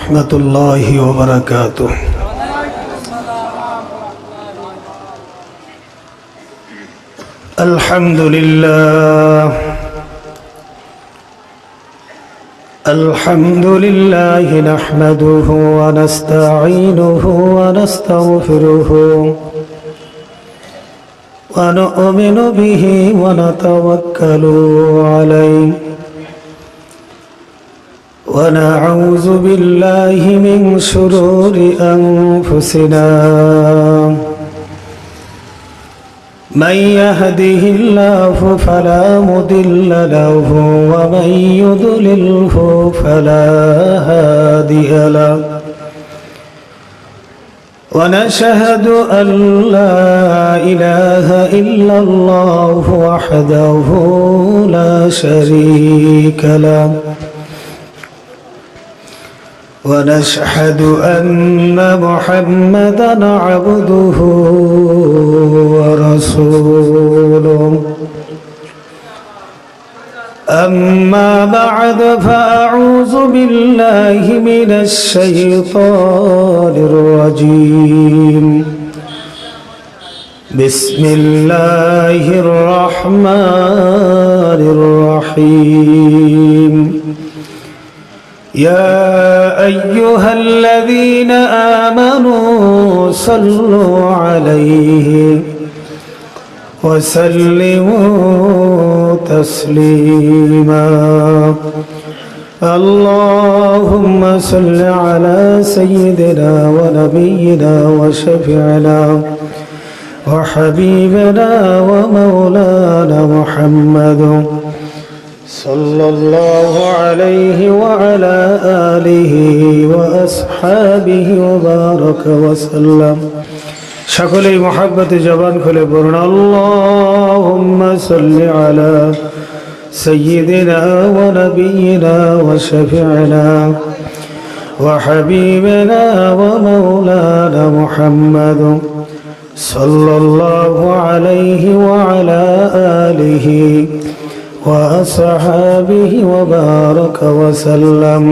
ورحمة الله وبركاته. الحمد لله نحمده ونستعينه ونستغفره ونؤمن به ونتوكل عليه ونعوذ بالله من شرور أنفسنا من يهده الله فلا مضل له ومن يضلله فلا هادي له ونشهد أن لا إله إلا الله وحده لا شريك له ونشهد أن محمدًا عبده ورسوله أما بعد فأعوذ بالله من الشيطان الرجيم بسم الله الرحمن الرحيم يا أيها الذين آمنوا صلوا عليه وسلموا تسليما اللهم صل على سيدنا ونبينا وشفيعنا وحبيبنا ومولانا محمد صلى الله عليه وعلى آله وأصحابه وبارك وسلم সকলেই মহব্বতে জবান খুলে পড়ুন আল্লাহুম্মা সাল্লি আলা সাইয়্যিদিনা ওয়া নাবিয়িনা ওয়া শাফি'িনা ওয়া হাবিবিনা ওয়া মাওলানা মুহাম্মাদ সাল্লাল্লাহু আলাইহি ওয়া আলা আলিহি ওয়া আসহাবিহি ওয়া বারাকা ওয়া সাল্লাম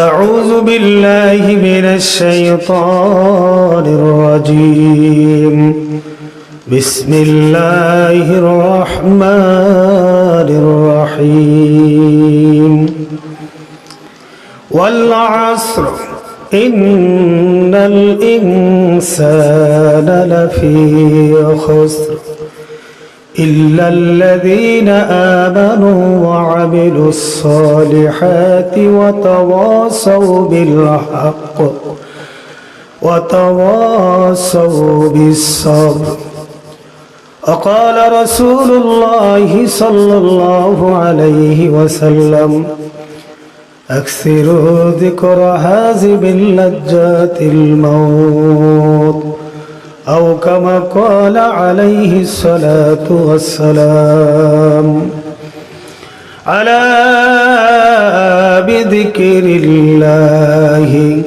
أعوذ بالله من الشيطان الرجيم بسم الله الرحمن الرحيم والعصر إن الإنسان لفي خسر إلا الذين آمنوا وعملوا الصالحات وتواصوا بالحق وتواصوا بالصبر وقال رسول الله صلى الله عليه وسلم أكثروا ذكر هازم اللذات الموت أو كما قال عليه الصلاة والسلام على بذكر الله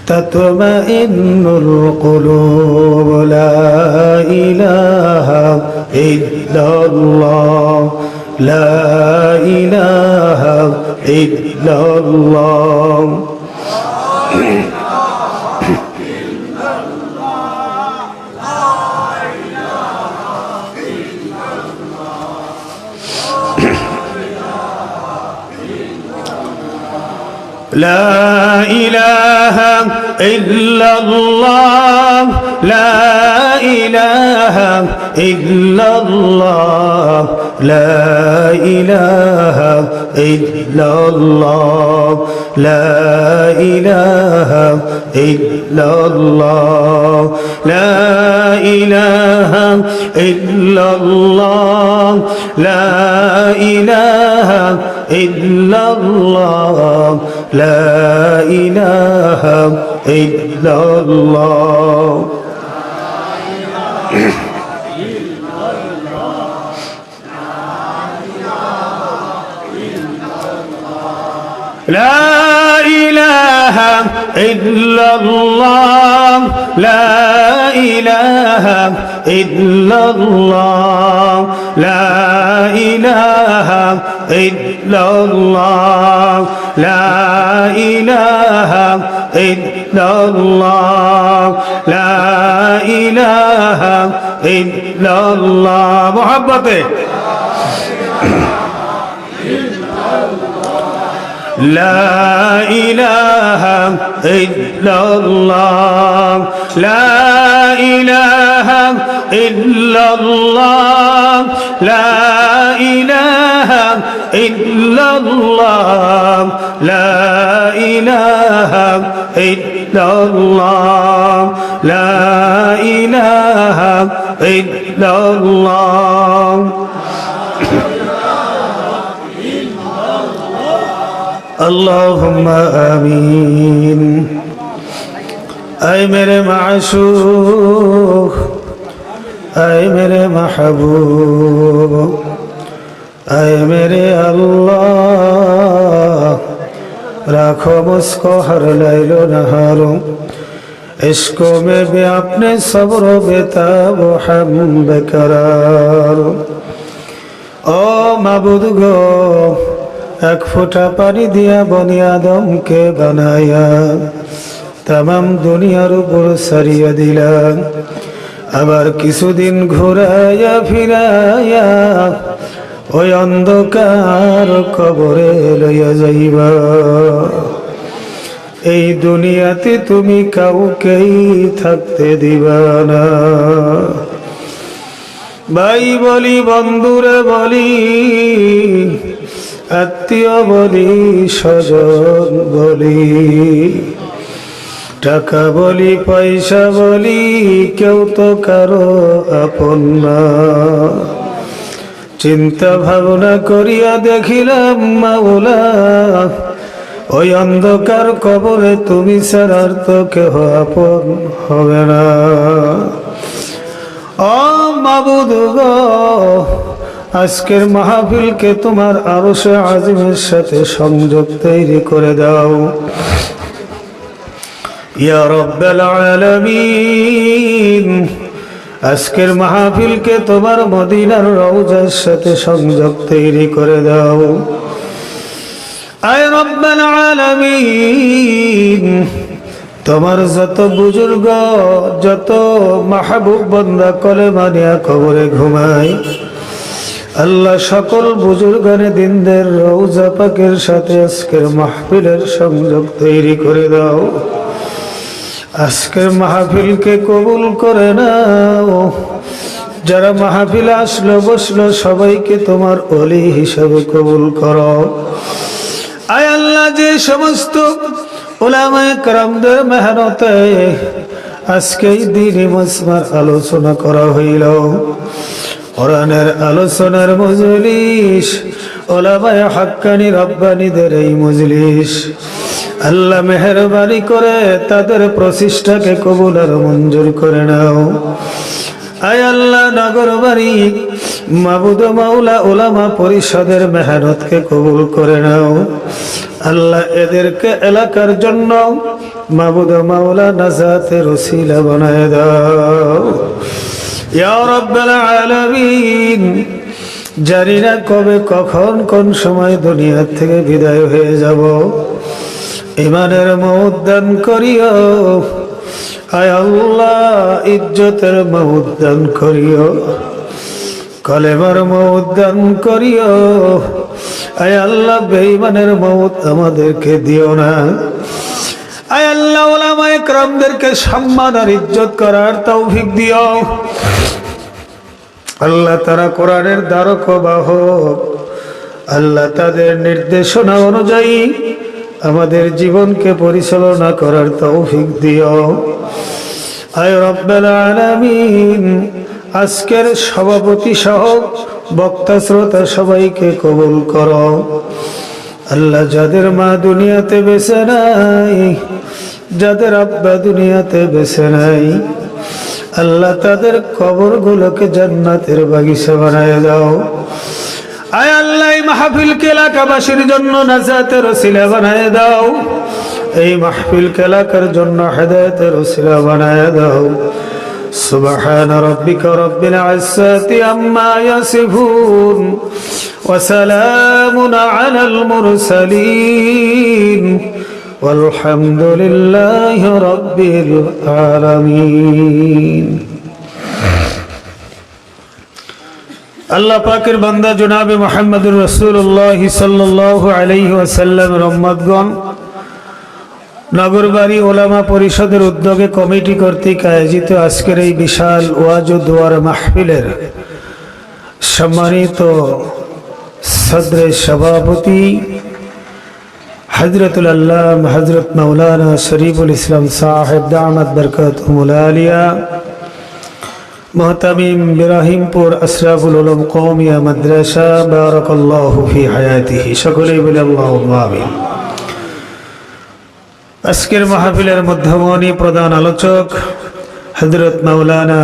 تطمئن القلوب لا إله إلا الله لا إله إلا الله لا إله إلا الله لا إله إلا الله لا إله إلا الله لا إله إلا الله لا إله إلا الله لا إله إلا الله لا إله إلا الله لا إله إلا الله لا إله إلا الله লা ইলাহা ইল্লাল্লাহ লা ইলাহা ইল্লাল্লাহ লা ইলাহা ইল্লাল্লাহ মুহাব্বতে لا إله إلا الله لا إله إلا الله لا إله إلا الله لا إله إلا الله لا إله إلا الله اللهم آمين اے میرے معشوق اے میرے محبوب اے میرے اللہ رکھو مجھ کو ہر لیل و نہاروں عشقوں میں بھی اپنے صبر و بتاب و ہم بقرار او معبود گو এক ফোঁটা পানি দিয়া বনি আদমকে বানায়া তামাম দুনিয়ার উপর সারিয়া দিলা আবার কিছুদিন ঘুরাইয়া ফিরাইয়া ওই অন্ধকার কবরে লইয়া যাইবা এই দুনিয়াতে তুমি কাউকেই থাকতে দিবা না ভাই বলি বন্ধুরে বলি আত্মীয় বলি স্বজন বলি টাকা বলি পয়সা বলি কেউ তো কারো আপন না চিন্তা ভাবনা করিয়া দেখিলাম মাওলা ওই অন্ধকার কবরে তুমি ছাড়ার তো কেহ আপন হবে না ও মাবুদ গো আজকের মাহফিলকে তোমার আরশে আজিমের সাথে সংযোগ তৈরি করে দাও ইয়া রাব্বাল আলামিন আজকের মাহফিলকে তোমার মদিনার রওজার সাথে সংযোগ তৈরি করে দাও আয় রাব্বাল আলামিন তোমার যত বুজুর্গ যত মাহবুব বান্দা কলেমা নিয়া কবরে ঘুমায় আল্লাহ সকল বুজুর্গানে দিনদের রওজা পাকের সাথে আজকের মাহফিলের সংযোগ তৈরি করে দাও আজকের মাহফিলকে কবুল করে নাও যারা মাহফিলে আসলো বসলো সবাইকে তোমার ওলি হিসাবে কবুল করো আয় আল্লাহ যে সমস্ত উলামায়ে কেরামদের মেহনতে আজকে এই দ্বীনি মাসমার আলোচনা করা হইল কোরআনের আলোচনার মজলিস উলামায়ে হাক্কানি রব্বানীদের এই মজলিস আল্লাহ মেহেরবানি করে তাদের প্রচেষ্টাকে কবুল আর মঞ্জুর করে নাও আয় আল্লাহ নগরবাড়ি মাবুদ মাওলা উলামা পরিষদের মেহনতকে কবুল করে নাও আল্লাহ এদেরকে এলাকার জন্য মাবুদ মাওলা নাজাতের ওসিলা বানায় দাও ইয়া রাব্বাল আলামিন জানি না কবে কখন কোন সময় দুনিয়া থেকে বিদায় হয়ে যাব ইমানের মওত দান করিও আয় আল্লাহ ইজ্জতের মওত দান করিও কলেমার মওত দান করিও আয় আল্লাহ বেঈমানের মওত আমাদেরকে দিও না আয় আল্লাহ উলামায়ে কেরামদেরকে সম্মান আর ইজ্জত করার তৌফিক দিও আল্লাহ তারা কোরআনের ধারক বাহক আল্লাহ তাদের নির্দেশনা অনুযায়ী আমাদের জীবনকে পরিচালনা করার তৌফিক দিও আয় রব্বাল আলামিন আজকের সভাপতি সহ বক্তা শ্রোতা সবাইকে কবুল করো আল্লাহ যাদের মা দুনিয়াতে বেঁচে নাই যাদের আব্বা দুনিয়াতে বেঁচে নাই আল্লাহ তাদের কবরগুলোকে জান্নাতের বাগিচা বানায় দাও আয় আল্লাহ এই মাহফিলকে এলাকাবাসীর জন্য নাজাতের ওসিলা বানায় দাও এই মাহফিলকে এলাকার জন্য হেদায়েতের ওসিলা বানায় দাও سبحان ربك رب العزة عما يصفون وسلام على المرسلين والحمد لله رب العالمين। আল্লাহ পাকের বান্দা জনাবে মুহাম্মদুর রাসূলুল্লাহ সাল্লাল্লাহু আলাইহি ওয়াসাল্লাম রহমতগণ, নগরবাড়ি ওলামা পরিষদের উদ্যোগে কমিটি কর্তৃক আয়োজিত আজকের এই বিশাল ওয়াজ ও দোয়ার মাহফিলের সম্মানিত সদরে সভাপতি হযরতুল আল্লাম হযরত মাওলানা শরীফুল ইসলাম সাহেব দামাত বরকাতুহুল আলিয়া, মুহতামিম ইব্রাহিমপুর আশরাফুল উলুম কওমিয়া মাদ্রাসা, বারাকাল্লাহু ফি হায়াতিহি, সকলেই বলি আল্লাহুম্মা আমিন। আজকের মাহফিলের মধ্যমণি প্রধান আলোচক হযরত মাওলানা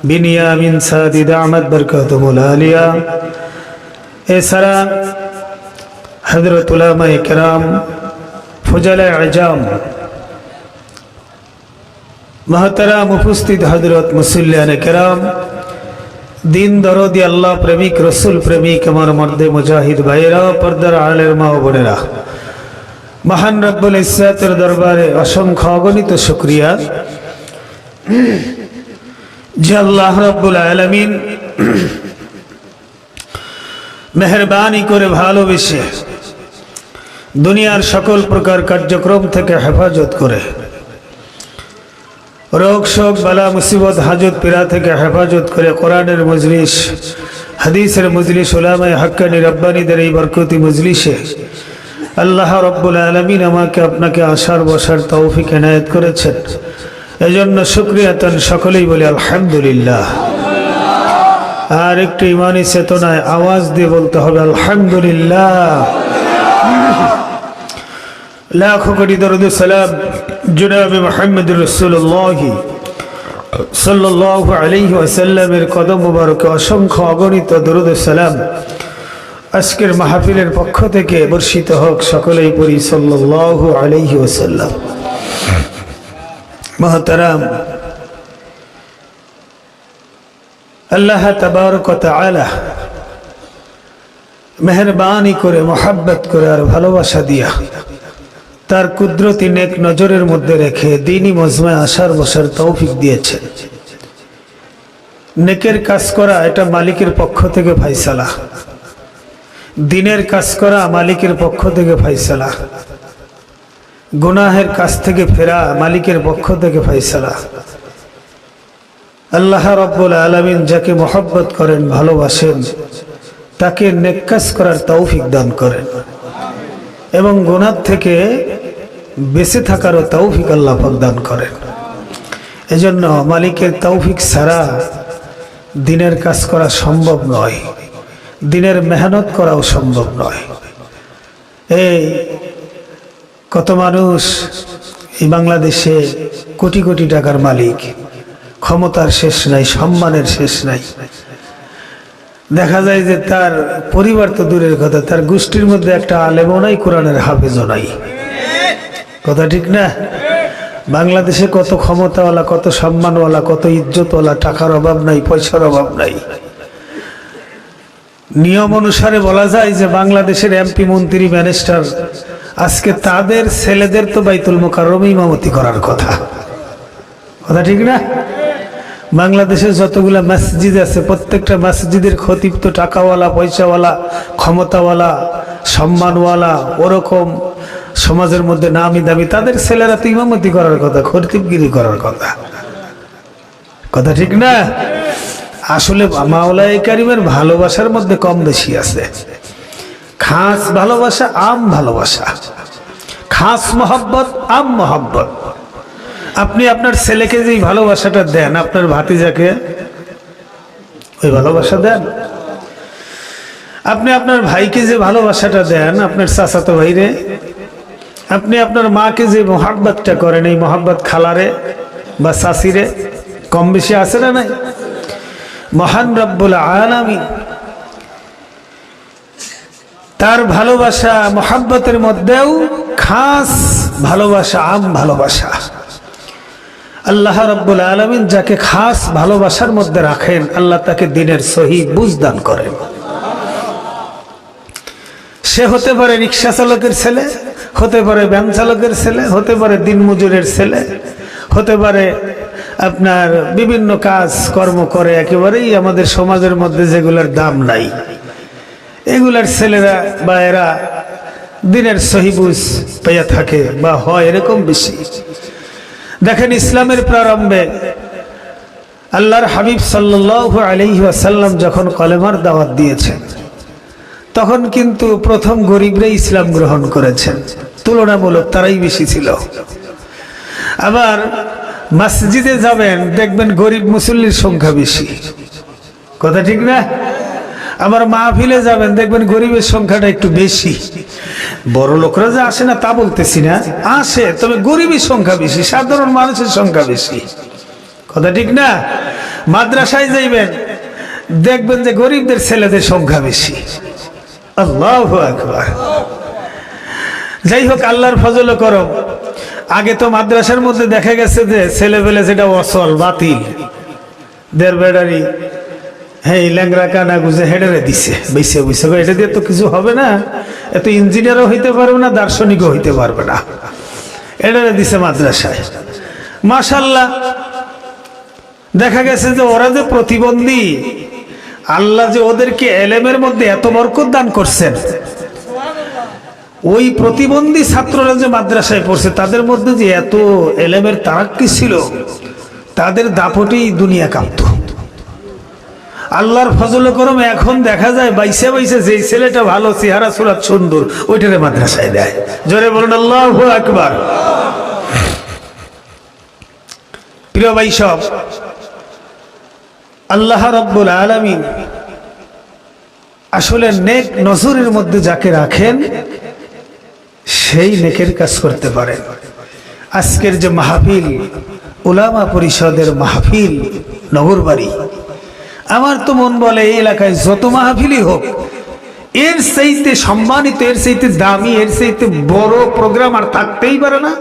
বিনিয়ামিন সাদি দামাত বরকাতুহুল আলিয়া, এছাড়া হযরত উলামায়ে কেরাম, ফুজালা আজাম, মহতারাম উপস্থিত হযরত মুসল্লিয়ানে কেরাম, দিন দরদি আল্লাহ প্রেমিক রসুল প্রেমিক আমার মর্দে মুজাহিদ ভাইয়েরা, পর্দার আলের মা ও বোনেরা, মহান রব্বুল ইজ্জতের দরবারে অসংখ্য অগণিত শুকরিয়া যে আল্লাহ রব্বুল আলামিন মেহেরবানি করে ভালোবেসে দুনিয়ার সকল প্রকার কার্যক্রম থেকে হেফাজত করে, রোগ শোক বালা মুসিবত হাজত পীড়া থেকে হেফাজত করে, কোরআনের মজলিস হাদিসের মজলিস উলামায়ে হাক্কানি রব্বানীদের এই বরকতি মজলিসে আল্লাহ রব্বুল আলামিন আমাকে আপনাকে আসার বসার তৌফিক এনায়েত করেছেন, এজন্য শুকরিয়াতান সকলেই বলি আলহামদুলিল্লাহ। আর একটু ইমানি চেতনায় আওয়াজ দিয়ে বলতে হবে আলহামদুলিল্লাহ। লাখো কোটি দরুদ সালাম জনাবে মুহাম্মদুর রাসূলুল্লাহ সাল্লাল্লাহু আলাইহি ওয়াসাল্লামের কদম মুবারকে অসংখ্য অগণিত দরুদ সালাম আজকের মাহফিলের পক্ষ থেকে বর্ষিত হোক, সকলেই পড়ি সাল্লাল্লাহু আলাইহি ওয়াসাল্লাম। মুহতারাম, আল্লাহ তাবারক ওয়া তাআলা মেহেরবানি করে, মোহাব্বত করে আর ভালোবাসা দিয়া তার কুদরতি নেক নজরের মধ্যে রেখে দ্বীনি মজমায় আসার বসার তৌফিক দিয়েছেন। নেকের কাজ করা এটা মালিকের পক্ষ থেকে ফায়সালা, দিনের কাজ করা মালিকের পক্ষ থেকে ফায়সালা, গুনাহের কাজ থেকে ফেরা মালিকের পক্ষ থেকে ফায়সালা। আল্লাহ রাব্বুল আলামিন যাকে মহব্বত করেন, ভালোবাসেন, তাকে নেক কাজ করার তৌফিক দান করেন এবং গুনাহ থেকে বেঁচে থাকারও তৌফিক আল্লাহ পাক দান করেন। এজন্য মালিকের তৌফিক ছাড়া দিনের কাজ করা সম্ভব নয়, দিনের মেহনত করাও সম্ভব নয়। এই কত মানুষ এই বাংলাদেশে কোটি কোটি টাকার মালিক, ক্ষমতার শেষ নাই, সম্মানের শেষ নাই। দেখা যায় যে তার পরিবার তো দূরের কথা, তার গোষ্ঠীর মধ্যে একটা আলেমও নাই, কোরআনের হাফেজও নাই। কথা ঠিক না? বাংলাদেশে কত ক্ষমতাওয়ালা, কত সম্মানওয়ালা, কত ইজ্জতওয়ালা, টাকার অভাব নাই, পয়সার অভাব নাই। নিয়ম অনুসারে বলা যায় যে বাংলাদেশের এমপি, মন্ত্রী, মিনিস্টার আজকে তাদের ছেলেদের তো বাইতুল মুকাররমে ইমামতি করার কথা। কথা ঠিক না? বাংলাদেশে যতগুলা মসজিদ আছে প্রত্যেকটা মসজিদের খতিব তো টাকাওয়ালা, পয়সাওয়ালা, ক্ষমতাওয়ালা, সম্মানওয়ালা, ওরকম সমাজের মধ্যে নামি দামি, তাদের ছেলেরা তো ইমামতি করার কথা, খতিবগিরি করার কথা। কথা ঠিক না? আসলে মাওলায়ে কারিমের ভালোবাসার মধ্যে কম বেশি আছে। খাস ভালোবাসা, আম ভালোবাসা, খাস মোহাব্বত, আম মোহাব্বত। আপনি আপনার ছেলেকে যে ভালোবাসাটা দেন, আপনার ভাতিজাকে ওই ভালোবাসা দেন। আপনি আপনার ভাইকে যে ভালোবাসাটা দেন, আপনার চাচাতো ভাইরে, আপনি আপনার মাকে যে মোহাব্বতটা করেন, এই মোহাব্বত খালারে বা চাচিরে কম বেশি আছে না নাই? মহান রব্বুল আলামিন তার ভালোবাসা মোহাব্বতের মধ্যেও খাস ভালোবাসা, আম ভালোবাসা। আল্লাহ রাব্বুল আলামিন যাকে খাস ভালোবাসার মধ্যে রাখেন, আল্লাহ তাকে দিনের সহি বুঝ দান করেন। সে হতে পারে রিক্সা চালকের ছেলে, হতে পারে ভ্যান চালকের ছেলে, হতে পারে দিনমজুরের ছেলে, হতে পারে আপনার বিভিন্ন কাজ কর্ম করে একেবারেই আমাদের সমাজের মধ্যে যেগুলোর দাম নাই, এগুলার ছেলেরা বা এরা দিনের সহি বুঝ পেয়ে থাকে বা হয় এরকম বেশি। দেখেন, ইসলামের প্রারম্ভে আল্লাহর হাবিব সাল্লাল্লাহু আলাইহি ওয়াসাল্লাম যখন কলেমার দাওয়াত দিয়েছেন, তখন কিন্তু প্রথম গরিবরাই ইসলাম গ্রহণ করেছেন, তুলনামূলক তারাই বেশি ছিল। আবার মসজিদে যাবেন, দেখবেন গরিব মুসল্লির সংখ্যা বেশি, কথা ঠিক না? আবার মাহফিলে যাবেন, দেখবেন গরিবের সংখ্যাটা একটু বেশি। বড় লোকরা যে আসে না তা বলতেছি না, আসে, তবে গরিবের সংখ্যা বেশি, সাধারণ মানুষের সংখ্যা বেশি, কথা ঠিক না? মাদ্রাসায় যাইবেন, দেখবেন যে গরিবদের ছেলেদের সংখ্যা বেশি। আল্লাহু আকবার। যাই হোক, আল্লাহর ফজল ও করম, আগে তো মাদ্রাসার মধ্যে দেখা গেছে যে ছেলেবেলে যেটা অসল বাতিল দের বেড়ারি, হ্যাঁ, ল্যাংরা কানা গুজে হেডারে দিছে, বৈশে বৈশে, এটা দিয়ে তো কিছু হবে না, এত ইঞ্জিনিয়ারও হইতে পারবে না, দার্শনিকও হইতে পারবে না, এটারে দিছে মাদ্রাসায়। মাশাআল্লাহ, দেখা গেছে যে ওরা যে প্রতিবন্ধী, আল্লাহ যে ওদেরকে এলেমের মধ্যে এত বরকত দান করছেন, ওই প্রতিবন্ধী ছাত্ররা যে মাদ্রাসায় পড়ছে তাদের মধ্যে যে এত এলেমের তারাক্কি ছিল, তাদের দাপটেই দুনিয়া কাঁপত। আল্লাহর ফজল করম এখন দেখা যায় বাইসে বাইসে যে ছেলেটা ভালো, চেহারা সুরাত সুন্দর, ওইটারে মাদ্রাসায় দেয়। জোরে বলুন আল্লাহু আকবার। প্রিয় ভাই সব, আল্লাহ রাব্বুল আলামিন আসলে নেক নজরের মধ্যে যাকে রাখেন সেই নেকের কাজ করতে পারেন। আজকের যে মাহফিল, উলামা পরিষদের মাহফিল নগরবাড়ি, আমার তো মন বলে এই এলাকায় যত মাহফিলই হোক, এর চাইতে সম্মানিত, এর চাইতে দামি, এর চাইতে বড় প্রোগ্রাম আর থাকতেই পারে না,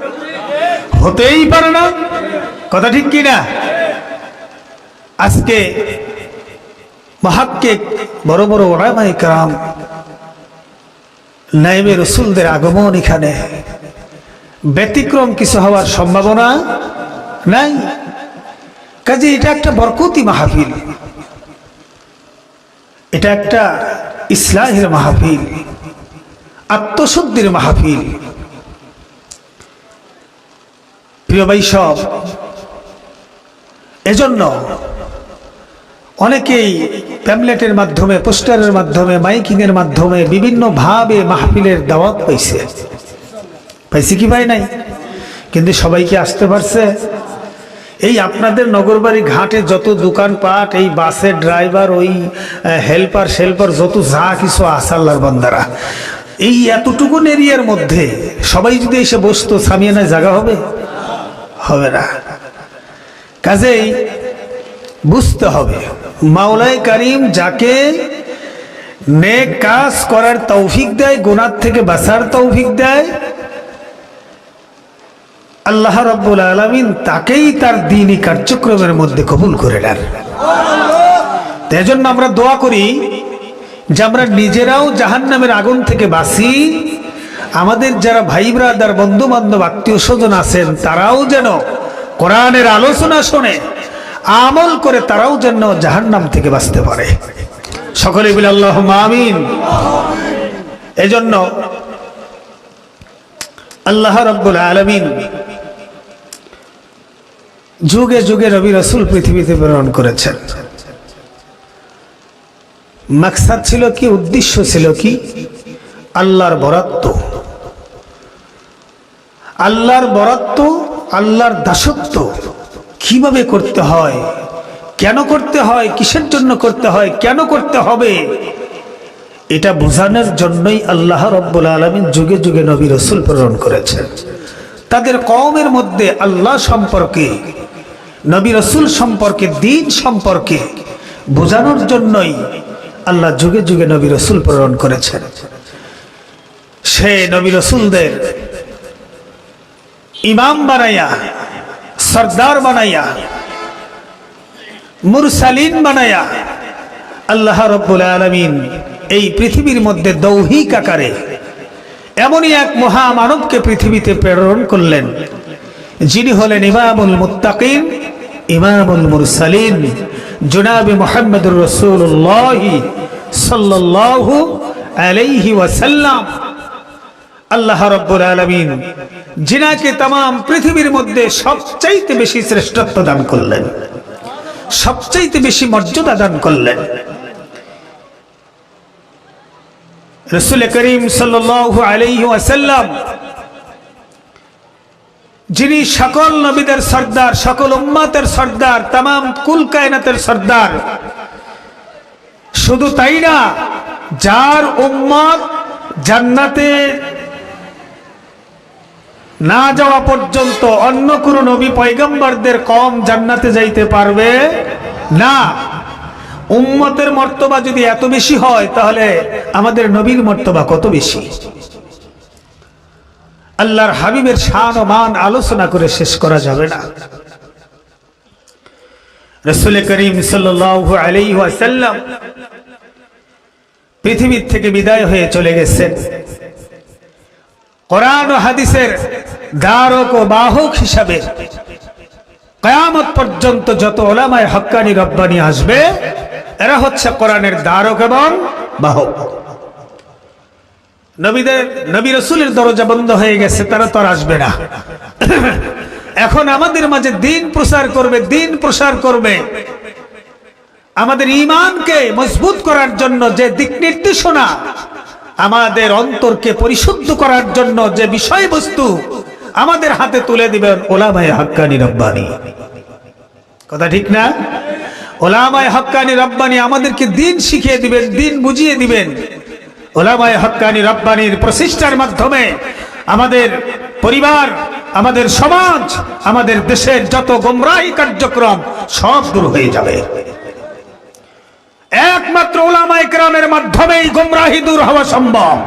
হতেই পারে না, কথা ঠিক কি না? আজকে মুহাক্কিক বড় বড় উলামায়ে কেরাম, নায়েবে রাসূলদের আগমন, এখানে ব্যতিক্রম কিছু হওয়ার সম্ভাবনা নাই। কাজে এটা একটা বরকতি মাহফিল, এটা একটা ইসলাহের মাহফিল, আত্মশুদ্ধির মাহফিল। প্রিয় ভাই সব, এজন্য অনেকেই প্যামলেটের মাধ্যমে, পোস্টারের মাধ্যমে, মাইকিং এর মাধ্যমে বিভিন্ন ভাবে মাহফিলের দাওয়াত পাইছে, পাইছে কি ভাই নাই? কিন্তু সবাইকে আসতে পারছে? এই আপনাদের নগরবাড়ি ঘাটে যত দোকানপাট, এই বাসের ড্রাইভার, ওই হেল্পার শেল্পার, যত যা কিছু আছে আল্লাহর বান্দারা, এই এতটুকুন এরিয়ার মধ্যে সবাই যদি এসে বসতো, সামিয়ানায় জায়গা হবে? হবে না। কাজেই বুঝতে হবে, মাওলাই কারিম যাকে নেক কাজ করার তৌফিক দেয়, গুনাহ থেকে বাঁচার তৌফিক দেয়, আল্লাহ রাব্বুল আলামিন তাকেই তার দ্বীনি কার্যক্রমের মধ্যে কবুল করে নেন। তাই জন্য আমরা দোয়া করি যে আমরা নিজেরাও জাহান্নামের আগুন থেকে বাঁচি, আমাদের যারা ভাই ব্রাদার, বন্ধু বান্ধব, আত্মীয় স্বজন আছেন, তারাও যেন কোরআনের আলোচনা শুনে আমল করে তারাও যেন জাহান্নাম থেকে বাঁচতে পারে। সকলে বলি আল্লাহুম্মা আমিন। এজন্য আল্লাহ রাব্বুল আলামিন যুগে যুগে নবী রাসূল পৃথিবীতে প্রেরণ করেছেন। মাকসাদ ছিল কি, উদ্দেশ্য ছিল কি? আল্লাহর বরাত্ব, আল্লাহর বরাত্ব, আল্লাহর দাসত্ব কিভাবে করতে হয়, কেন করতে হয়, কিসের জন্য করতে হয়, কেন করতে হবে, এটা বোঝানোর জন্যই আল্লাহ রাব্বুল আলামিন যুগে যুগে নবী রাসূল প্রেরণ করেছেন। তাদের কওমের মধ্যে আল্লাহ সম্পর্কে, নবী রাসূল সম্পর্কে, দ্বীন সম্পর্কে বোঝানোর জন্যই আল্লাহ যুগে যুগে নবী রাসূল প্রেরণ করেছেন। সে নবী রাসূলদের ইমাম বানাইয়া সরদার বানাইয়া, মুরসালিন বানাইয়া আল্লাহ রাব্বুল আলামিন এই পৃথিবীর মধ্যে দৌহিক আকারে এমনই এক মহামানবকে পৃথিবীতে প্রেরণ করলেন, যিনি হলেন ইমামুল মুত্তাকিন, ইমামুল মুরসালিন, জনাবে মুহাম্মদুর রাসূলুল্লাহ সাল্লাল্লাহু আলাইহি ওয়াসাল্লাম। আল্লাহ রাব্বুল আলামিন যিনাকে तमाम পৃথিবীর মধ্যে সবচাইতে বেশি শ্রেষ্ঠত্ব দান করলেন, সবচাইতে বেশি মর্যাদা দান করলেন। রাসূল করিম সাল্লাল্লাহু আলাইহি ওয়াসাল্লাম যিনি সকল নবীদের সরদার, সকল উম্মতের সরদার, तमाम কুল কায়নাতের সরদার। শুধু তাই না, যার উম্মত জান্নাতে না যাওয়া পর্যন্ত অন্য কোন নবী পয়গম্বরদের কম জান্নাতে যাইতে পারবে না। উম্মতের মর্তবা যদি এত বেশি হয়, তাহলে আমাদের নবীর মর্তবা কত বেশি। আল্লাহর হাবিবের শান ও মান আলোচনা করে শেষ করা যাবে না। রাসূল করিম সাল্লাল্লাহু আলাইহি ওয়াসাল্লাম পৃথিবীর থেকে বিদায় হয়ে চলে গেছেন। কোরআন ও হাদিসের ধারক ও বাহক হিসাবে কিয়ামত পর্যন্ত যত উলামায়ে হক্কানি রব্বানি আসবে, এরা হচ্ছে কোরআনের ধারক এবং বাহক। নবী রাসূলের দরজা বন্ধ হয়ে গেছে, তারা তো আর আসবে না। এখন আমাদের মাঝে দ্বীন প্রচার করবে, দ্বীন প্রসার করবে। আমাদের ঈমানকে মজবুত করার জন্য যে দিক নির্দেশনা, আমাদের অন্তরকে পরিশুদ্ধ করার জন্য যে বিষয়বস্তু আমাদের হাতে তুলে দিবেন উলামায়ে হক্কানি রব্বানি। কথা ঠিক না? উলামায়ে হক্কানি রব্বানি আমাদেরকে দ্বীন শিখিয়ে দিবেন, দ্বীন বুঝিয়ে দিবেন। উলামায়ে হক্কানি রব্বানির প্রচেষ্টার মাধ্যমে আমাদের পরিবার, আমাদের সমাজ, আমাদের দেশের যত গোমরাহি কার্যক্রম সব দূর হয়ে যাবে। একমাত্র উলামায়ে কেরামের মাধ্যমেই গোমরাহি দূর হওয়া সম্ভব।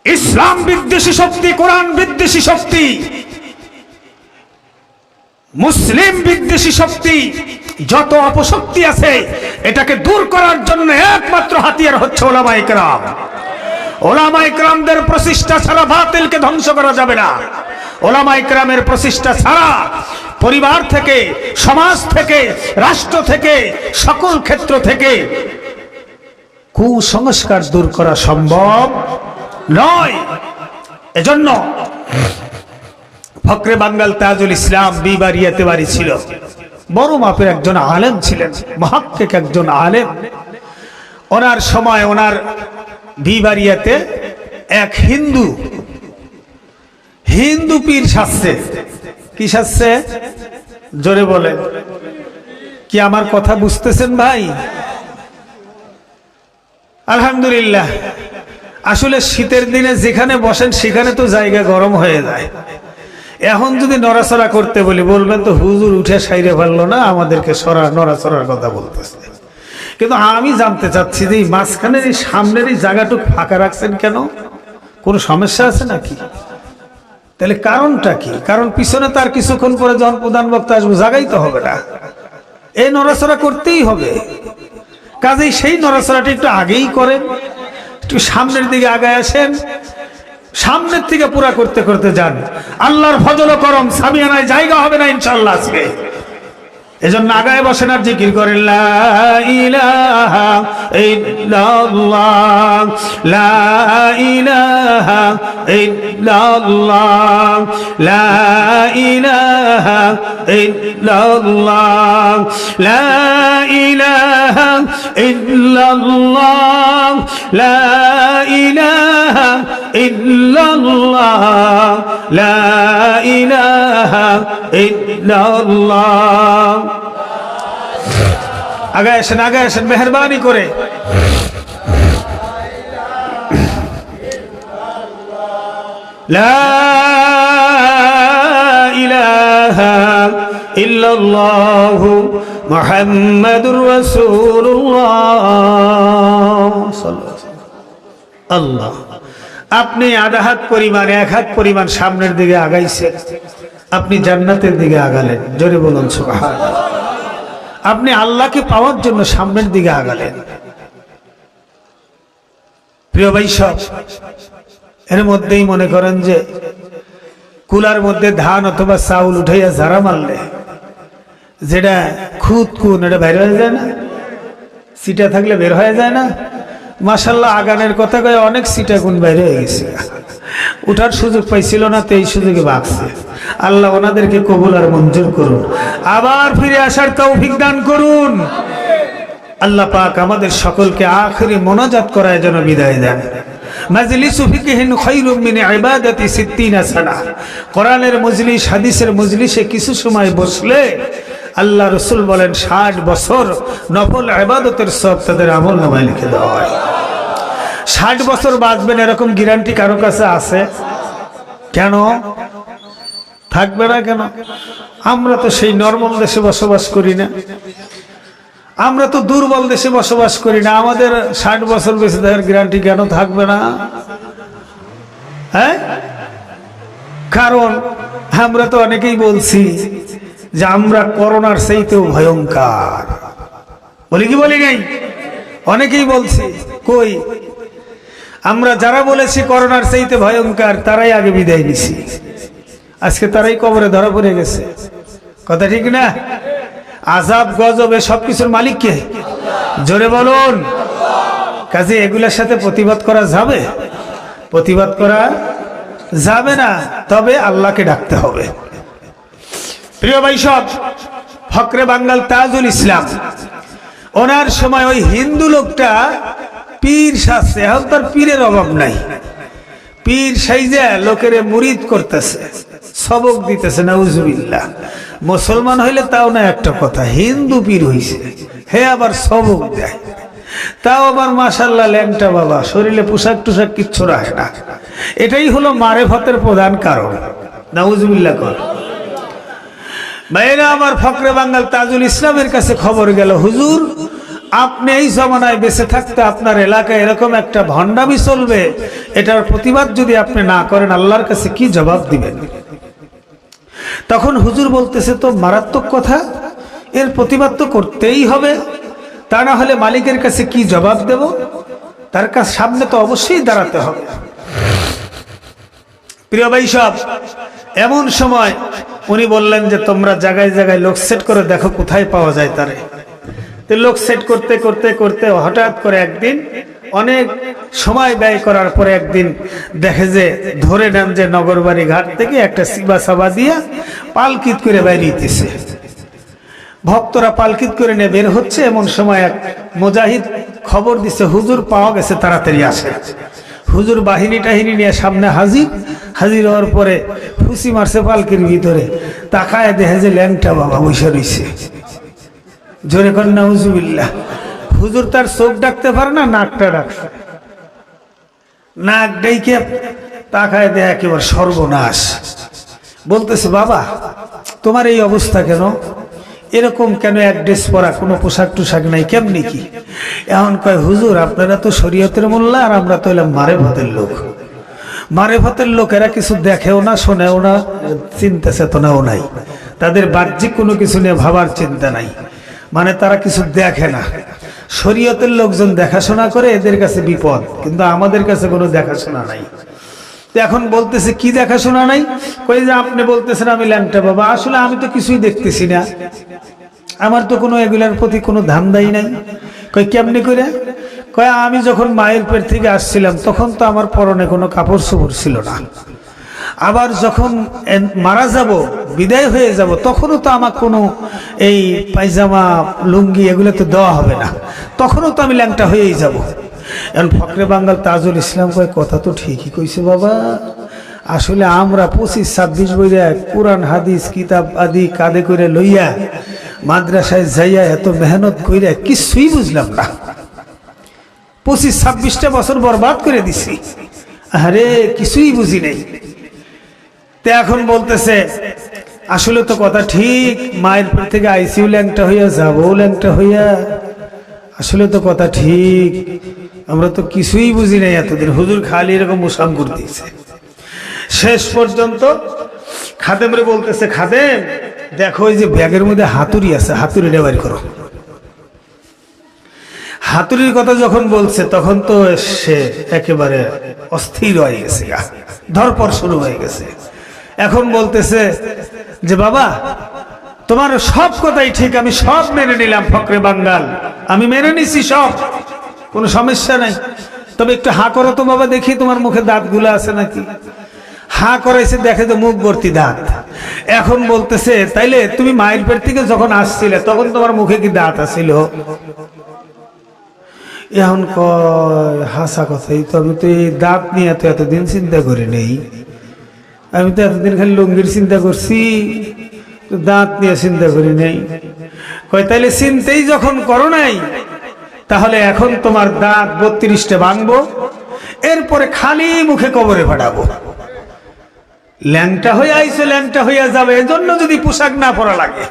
ইসলাম বিদ্বেষী শক্তি, কোরআন বিদ্বেষী শক্তি, মুসলিম বিদ্বেষী শক্তি, যত অপশক্তি আছে, এটাকে দূর করার জন্য একমাত্র হাতিয়ার হচ্ছে উলামায়ে কেরাম। উলামায়ে কেরামদের প্রচেষ্টা ছাড়া বাতিলকে ধ্বংস করা যাবে না। উলামায়ে কেরামের প্রচেষ্টা ছাড়া পরিবার থেকে, সমাজ থেকে, রাষ্ট্র থেকে, সকল ক্ষেত্র থেকে কুসংস্কার দূর করা সম্ভব নয়। এজন্য ফখরে বাঙ্গাল তাজুল ইসলাম বিবারিয়াতে বাড়ি ছিল, বড় মাপের একজন আলেম ছিলেন, মুহাক্কিক একজন আলেম। ওনার সময় ওনার বিবারিয়াতে এক হিন্দু পীর সাজছে। কি সাজছে? জোরে বলে। কি আমার কথা বুঝতেছেন ভাই? আলহামদুলিল্লাহ। আসলে শীতের দিনে যেখানে বসেন সেখানে তো জায়গা গরম হয়ে যায়। এখন যদি নড়াচড়া করতে বলি, বলবেন তো হুজুর উঠে সাইরে ফেললো না, আমাদেরকে নড়াচড়ার কথা বলতেছে। কিন্তু আমি জানতে চাচ্ছি যে এই মাঝখানের এই সামনের এই জায়গাটুকু ফাঁকা রাখছেন কেন? কোনো সমস্যা আছে নাকি? তাহলে কারণটা কি? কারণ পিছনে তার কিছুক্ষণ পরে যখন প্রধান বক্তা আসবে, জায়গাই তো হবে না, এই নড়াচড়া করতেই হবে। কাজেই সেই নড়াচড়াটা একটু আগেই করেন, একটু সামনের দিকে আগায় আসেন, সামনের থেকে পুরা করতে করতে যান। আল্লাহর ফজল ও করম, সামিয়ানায় জায়গা হবে না ইনশাআল্লাহ আজকে। এজন্য আগায় বসেন আর জিকির করেন, লা ইলাহা ইল্লাল্লাহ, লা ইলাহা ইল্লাল্লাহ, লা ইলাহা ইল্লাল্লাহ, লা ইলাহা ইল্লাল্লাহ, লা ইলাহা ইল্লাল্লাহ, লা ইলাহা ইল্লাল্লাহ। আগায় আসেন মেহরবানি করে। লা ইলাহা ইল্লাল্লাহু মুহাম্মাদুর রাসূলুল্লাহ সাল্লাল্লাহু আলাইহি ওয়াসাল্লাম। আল্লাহ, আপনি আধা হাত পরিমাণ, এক হাত পরিমাণ সামনের দিকে আগাইছেন। আপনি জান্নাতের দিকে আগালেন। জোরে বলুন সুবহানাল্লাহ। আপনি আল্লাহকে পাওয়ার জন্য সামনের দিকে আগালেন। প্রিয় ভাই সব, এর মধ্যেই মনে করেন যে কুলার মধ্যে ধান অথবা চাউল উঠাইয়া ঝাড়া মারলে যেটা খুদ কুন এটা বের হয়ে যায় না, সিটা থাকলে বের হয়ে যায় না। মাশাআল্লাহ আগানের কথা কয়ে অনেক সিটা গুণ বাইরে হয়ে গেছে, উঠার সুযোগ পাইছিল না, তো এই সুযোগে বাঁচছে। আল্লাহ ওনাদেরকে কবুল আর মঞ্জুর করুন, আবার ফিরে আসার তৌফিক দান করুন। আল্লাহ পাক আমাদের সকলকে আখিরি মোনাজাত করার জন্য বিদায় দেন। মাজলিসু ফিকহিন খায়রুম মিন ইবাদাতি 60 সানা। কোরআনের মজলিস, হাদিসের মজলিসে কিছু সময় বসলে আল্লাহ রাসূল বলেন 60 বছর নফল ইবাদতের সব তাদের আমলনামায় লিখে দেওয়া হয়। 60 বছর বাঁচবেন এরকম গ্যারান্টি কারো কাছে আছে? কেন থাকবে না? কেন? আমরা তো সেই নরমাল দেশে বসবাস করি না, আমরা তো দুর্বল দেশে বসবাস করি না। আমাদের 60 বছর বেঁচে থাকার গ্যারান্টি কেন থাকবে না? হ্যাঁ, কারণ আমরা তো অনেকেই বলছি যে আমরা করোনার চাইতেও ভয়ঙ্কর, বলি কি বলি নাই? অনেকেই বলছি। কই, আমরা যারা বলেছি করোনার চাইতে ভয়ঙ্কর তারাই আগে বিদায় নিছি, আজকে তারাই কবরে ধরা পড়ে গেছে। কথা ঠিক না? আযাব গজবে সবকিছুর মালিক কে? জোরে বলুন। কাজে এগুলোর সাথে প্রতিবাদ করা যাবে? প্রতিবাদ করা যাবে না, তবে আল্লাহকে ডাকতে হবে। প্রিয় ভাই সব, ফকরে বাঙ্গাল তাজুল ইসলাম, ওনার সময় ওই হিন্দু লোকটা পীর সাজছে। এখন তার পীরের অভাব নাই, পীর সাইজা লোকেরে মুরিদ করতেছে, সবক দিতেছে। নাউজুবিল্লাহ। মুসলমান হইলে তাও না একটা কথা, হিন্দু পীর হইছে, হে আবার সবক দেয়, তাও আবার মাশাআল্লাহ ল্যাংটা বাবা, শরীরে পোশাক টুশাক কিচ্ছু রাখে না। এটাই হলো মারেফতের প্রধান কারণ। নাউজুবিল্লাহ কর ভাইরা আমার। ফকরে বাঙ্গাল তাজুল ইসলামের কাছে খবর গেল, হুজুর আপনি এই জমানায় বেঁচে থাকতে আপনার এলাকায় এরকম একটা ভণ্ডামি চলবে, এটার প্রতিবাদ যদি আপনি না করেন আল্লাহর কাছে কি জবাব দিবেন? তখন হুজুর বলতেছে, তো মারাত্মক কথা, এর প্রতিবাদ তো করতেই হবে, তা না হলে মালিকের কাছে কি জবাব দেব? তার কাছে সামনে তো অবশ্যই দাঁড়াতে হবে। প্রিয় ভাই সব, এমন সময় উনি বললেন যে তোমরা জায়গায় জায়গায় লোক সেট করে দেখো কোথায় পাওয়া যায় তারে। তো লোক সেট করতে করতে করতে হঠাৎ করে একদিন, অনেক সময় ব্যয় করার পরে একদিন দেখে যে ধরে নেন যে নগরবাড়ি ঘাট থেকে একটা সিবা সাবা দিয়া পালকিত করে বেরিয়েছে। ভক্তরা পালকিত করে নিয়ে বের হচ্ছে, এমন সময় এক মুজাহিদ খবর দিছে হুজুর পাওয়া গেছে, তাড়াতাড়ি আসে। হুজুর বাহিনী টাহিনী নিয়ে সামনে হাজির। হাজির হওয়ার পরে ফুসি মারছে পালকির ভিতরে, তাকায় দেখে যে ল্যাংটা বাবা বসে রইছে। জোরে কর নাউজুবিল্লাহ। হুজুর তার চোখ ডাকতে পারে না, নাকটা ডাকছে, নাক ডাইকে তাকায় দেখে একেবারে সর্বনাশ। বলতেছে, বাবা তোমার এই অবস্থা কেন? এরকম কেন? এক ড্রেস পরা, কোনো পোশাক টুশাক নাই, কেমনি কি? এখন কয়, হুজুর আপনারা তো শরীয়তের মোল্লা, আর আমরা তো এলাম মারেফতের লোক। মারেফতের লোক এরা কিছু দেখেও না, শোনেও না, চিন্তা চেতনাও নাই, তাদের বাহ্যিক কোনো কিছু নিয়ে ভাবার চিন্তা নাই, মানে তারা কিছু দেখে না। শরীয়তের লোকজন দেখাশোনা করে, এদের কাছে বিপদ, কিন্তু আমাদের কাছে কোনো দেখাশোনা নাই। এখন বলতেছে, কি দেখাশোনা নাই? কই যে আপনি বলতেছেন আমি ল্যাংটা বাবা, আসলে আমি তো কিছুই দেখতেছি না, আমার তো কোনো এগুলার প্রতি কোনো ধান্দাই নাই। কই কেমনি করে? কয় আমি যখন মায়ের পেট থেকে আসছিলাম তখন তো আমার পরনে কোনো কাপড় চোপড় ছিল না, আবার যখন মারা যাব, বিদায় হয়ে যাব, তখনও তো আমার কোনো এই পায়জামা লুঙ্গি এগুলো তো দেওয়া হবে না, তখনও তো আমি ল্যাংটা হয়েই যাব। এখন ফকরে বাঙ্গাল তাজুল ইসলাম কয়, কথা তো ঠিকই কইছে বাবা, আসলে আমরা 25-26 বইরা কোরআন হাদিস কিতাব আদি কাঁধে করে লইয়া মাদ্রাসায় যাইয়া এত মেহনত কইরা কিছুই বুঝলাম না, 25-26টা বছর বরবাদ করে দিছি, আরে কিছুই বুঝি নাই। তো এখন বলতেছে, আসলে তো কথা ঠিক, মায়ের পেট থেকে আইসিউ ল্যাংটা হইয়া যাবো ল্যাংটা হইয়া, আসলে তো কথা ঠিক, আমরা তো কিছুই বুঝি নাই এতদিন। হুজুর খালি এরকম মুসাম করতেছে। শেষ পর্যন্ত খাদেমরে বলতেছে, খাদেম দেখো ওই যে ব্যাগের মধ্যে হাতুড়ি আছে, হাতুড়িটা বের করো। হাতুড়ির কথা যখন বলছে তখন তো সে একেবারে অস্থির হয়ে গেছে, ধরপড় শুরু হয়ে গেছে। এখন বলতেছে যে বাবা তোমার সব কথাই ঠিক, আমি সব মেনে নিলাম ফকরে বাঙ্গাল, আমি মেনে নিছি সব, কোনো সমস্যা নাই, তবে একটু হা করো তো বাবা, দেখি তোমার মুখে দাঁতগুলো আছে নাকি। হা করাইছে, দেখে তো মুখ ভর্তি দাঁত। এখন বলতেছে তাইলে তুমি মায়ের পেট থেকে যখন আসছিলে তখন তোমার মুখে কি দাঁত আছিল? এখন কয় হাসা কথাই তো, আমি তো এই দাঁত নিয়ে তো এতদিন চিন্তা করি নেই, আমি তো এতদিন খালি লুঙ্গির চিন্তা করছি, দাঁত নিয়ে চিন্তা করি নাই। কয় তাইলে চিন্তাই যখন করো নাই, তাহলে এখন তোমার দাঁত 32টা ভাঙবো, এরপরে খালি মুখে কবরে ফাটাবো। ল্যাংটা হয়ে আইসো, ল্যাংটা হইয়া যাবে, এজন্য যদি পোশাক না পরা লাগে,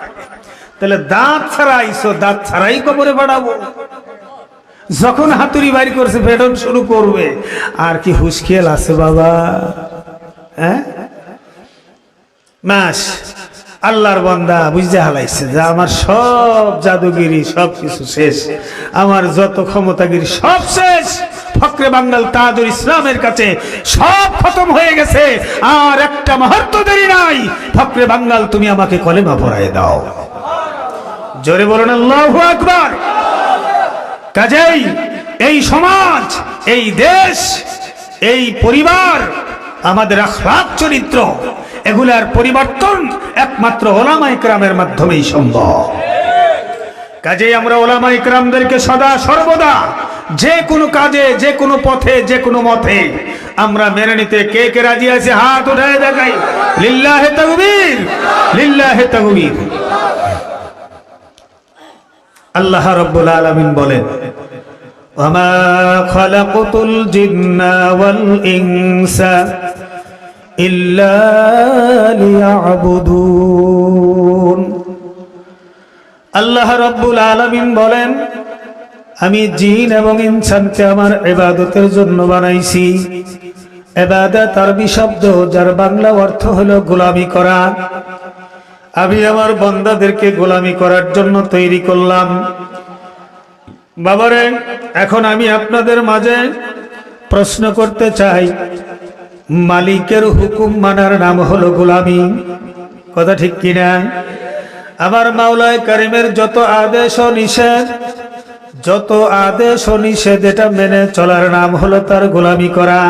তাহলে দাঁত ছাড়া আইসো, দাঁত ছাড়াই কবরে ফাটাবো। যখন হাতুড়ি বাইর করছে ফেটন শুরু করবে, আর কি হুশ খেয়াল আছে বাবা? হ্যাঁ, মাস আল্লাহর বান্দা বুঝতে হালাইছে যে আমার সব জাদুগিরি সব কিছু শেষ, আমার যত ক্ষমতাগিরি সব শেষ, ফকরে বাঙ্গাল তাজুল ইসলামের কাছে সব খতম হয়ে গেছে, আর একটা মুহূর্ত দেরি নাই, ফকরে বাঙ্গাল তুমি আমাকে কলেমা পড়ায় দাও। জোরে বলুন আল্লাহু আকবার। কাজেই এই সমাজ, এই দেশ, এই পরিবার, আমাদের আখলাক চরিত্র, এগুলার পরিবর্তন একমাত্র ওলামায়ে কেরামের মাধ্যমেই সম্ভব। কাজেই আমরা ওলামায়ে কেরামদেরকে সদা সর্বদা যে কোনো কাজে, যে কোনো পথে, যে কোনো মতে আমরা মেনে নিতে কে কে রাজি আছে? হাত উঠায় দেখাই। লিল্লাহে তাকবীর, লিল্লাহে তাকবীর। আল্লাহ রাব্বুল আলামিন বলেন, ওয়ামা খালাকতুল জিন্না ওয়াল ইনসা ইল্লা লিয়াবুদুন। আল্লাহ রাব্বুল আলামিন বলেন, আমি জিন এবং ইনসানকে আমার ইবাদতের জন্য বানাইছি। ইবাদত আরবি শব্দ যার বাংলা অর্থ হলো গোলামি করা। আমি আমার বান্দাদেরকে গোলামি করার জন্য তৈরি করলাম। বাবারে, এখন আমি আপনাদের মাঝে প্রশ্ন করতে চাই, মালিকের হুকুম মানার নাম হলো গোলামি, কথা ঠিক কিনা? আমার মাওলায়ে কারিমের যত আদেশ ও নিষেধ, যত আদেশ ও নিষেধ, এটা মেনে চলার নাম হলো তার গোলামি করা।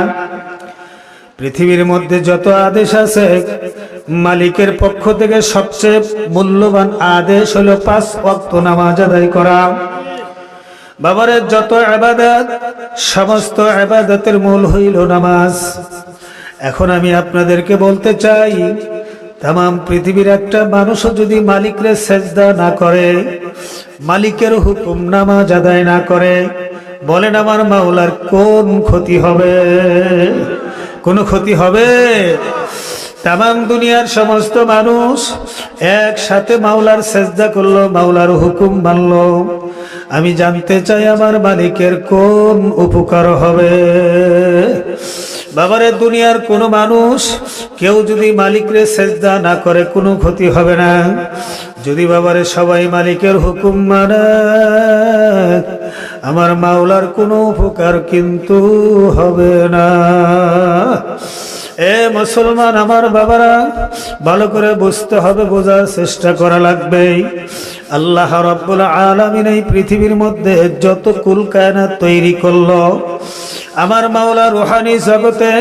পৃথিবীর মধ্যে যত আদেশ আছে, মালিকের পক্ষ থেকে সবচেয়ে মূল্যবান আদেশ হলো 5 ওয়াক্ত নামাজ আদায় করা। বাবারে, যত ইবাদত, সমস্ত ইবাদতের মূল হইল নামাজ। এখন আমি আপনাদেরকে বলতে চাই, তাম পৃথিবীর একটা মানুষও যদি মালিকরে সেজদা না করে, মালিকের হুকুম নামাজ আদায় না করে, বলেন আমার মাওলার কোন ক্ষতি হবে? কোনো ক্ষতি হবে? তাম দুনিয়ার সমস্ত মানুষ একসাথে মাওলার সেজদা করলো, মাওলার হুকুম মানলো, আমি জানতে চাই আমার মালিকের কোন উপকার হবে? বাবারে, দুনিয়ার কোন মানুষ কেউ যদি মালিকরে সেজদা না করে কোনো ক্ষতি হবে না। যদি বাবারে সবাই মালিকের হুকুম মানে, আমার মাওলার কোনো উপকার কিন্তু হবে না। এ মুসলমান আমার বাবারা, ভালো করে বুঝতে হবে, বোঝার চেষ্টা করা লাগবে। আল্লাহ রাব্বুল আলামিন এই পৃথিবীর মধ্যে যত কুল কায়নাত তৈরি করলো, আমার মাওলা রুহানি জগতে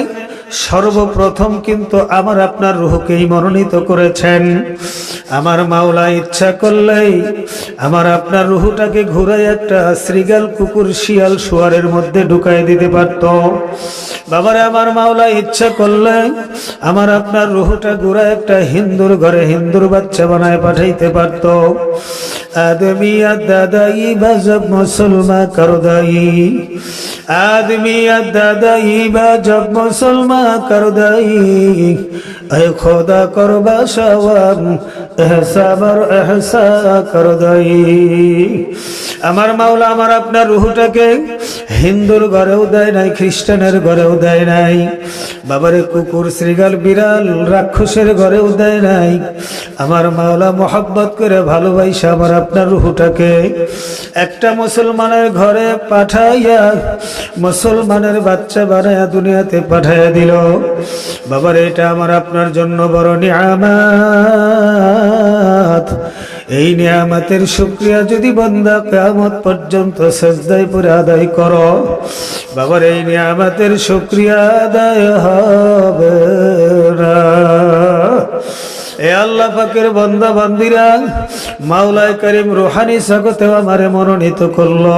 সর্বপ্রথম কিন্তু আমার আপনার রূহকেই মনোনীত করেছেন। আমার মাওলা ইচ্ছা করলেই আমার আপনার রূহটাকে ঘুরাই একটা শ্রীগাল, কুকুর, শিয়াল, শুয়ারের মধ্যে ঢুকাই দিতে পারত। বাবারে, আমার মাওলা ইচ্ছা করলে আমার আপনার রূহটা ঘুরাই একটা হিন্দুর ঘরে হিন্দুর বাচ্চা বানায় পাঠাইতে পারত। আদমিয়া দাদাই বাজব মুসলমান করদাই, আদমিয়া দাদাই বাজব মুসলমান कर दई ऐ खुदा करबा सवाब एहसाबर एहसा कर दई আমার মাওলা আমার আপনার রূহটাকে হিন্দুর ঘরেও দেয় নাই খ্রিস্টানের ঘরেও দেয় নাই বাবারে কুকুর শ্রীগাল বিড়াল রাক্ষসের ঘরেও দেয় নাই আমার মাওলা মোহাব্বত করে ভালোবাসা আমার আপনার রূহটাকে একটা মুসলমানের ঘরে পাঠাইয়া মুসলমানের বাচ্চা বানায়া দুনিয়াতে পাঠাইয়া দিল বাবারে এটা আমার আপনার জন্য বড় নিয়ামত এই নিয়ামতের শুকরিয়া যদি বান্দা কিয়ামত পর্যন্ত সিজদায় পড়ে আদায় করো বাবার এই নিয়ামতের শুকরিয়া আদায় হবে না এ আল্লাহ পাকের বান্দা বান্দিরা মাওলায়ে কারীম রূহানি জগতে আমারে মনোনীত করলো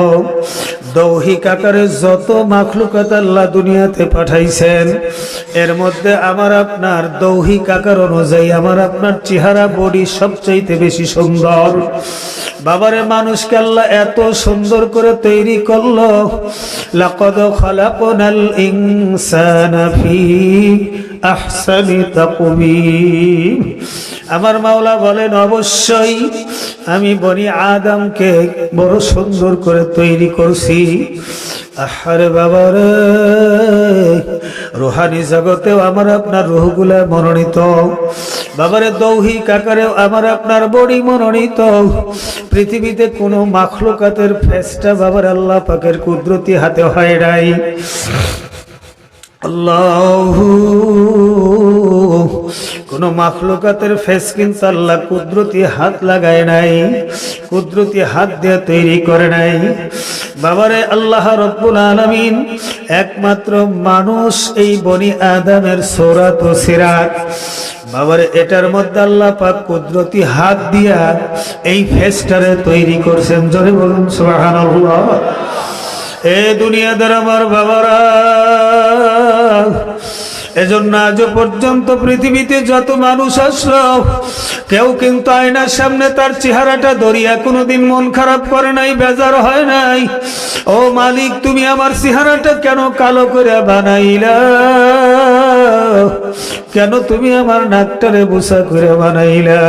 দৌহিক আকারে যত মাখলুকাত আল্লাহ দুনিয়াতে পাঠাইছেন এর মধ্যে আমার আপনার দৌহিক আকার অনুযায়ী আমার আপনার চেহারা বডি সবচেয়ে বেশি সুন্দর বাবারে মানুষকে আল্লাহ এত সুন্দর করে তৈরি করলো লাকাদ খালাকনাল ইনসানা ফি আহসানি তাকওয়িম আমার মাওলা বলেন অবশ্যই আমি বনি আদমকে বড় সুন্দর করে তৈরি করছি আহারে বাবারে রূহানি জগতেও আমার আপনার রূহগুলা মনোনীত বাবারে দৌহিক আকারেও আমার আপনার বডি মনোনীত পৃথিবীতে কোনো মাখলুকাতের ফেসটা বাবার আল্লাহ পাকের কুদরতি হাতে হয় নাই আল্লাহু কোন মাখলুকাতের ফেস কিন্তু আল্লাহ কুদরতি হাত লাগায় নাই কুদরতি হাত দিয়ে তৈরি করে নাই বাবারে আল্লাহ রব্বুল আলামিন একমাত্র মানুষ এই বনি আদমের সূরাত ও সিরাত বাবারে এটার মধ্যে আল্লাহ পাক কুদরতি হাত দিয়া এই ফেসটারে তৈরি করছেন জোরে বলুন সুবহানাল্লাহ এ দুনিয়াদার আমার বাবারা এজন্য আজ পর্যন্ত পৃথিবীতে যত মানুষ আসলো কেউ কিন্তু আয়নার সামনে তার চেহারাটা ধরিয়া কোনোদিন মন খারাপ করে নাই বেজার হয় নাই ও মালিক তুমি আমার চেহারাটা কেন কালো করে বানাইলা কেন তুমি আমার নাকটারে বোসা করে বানাইলা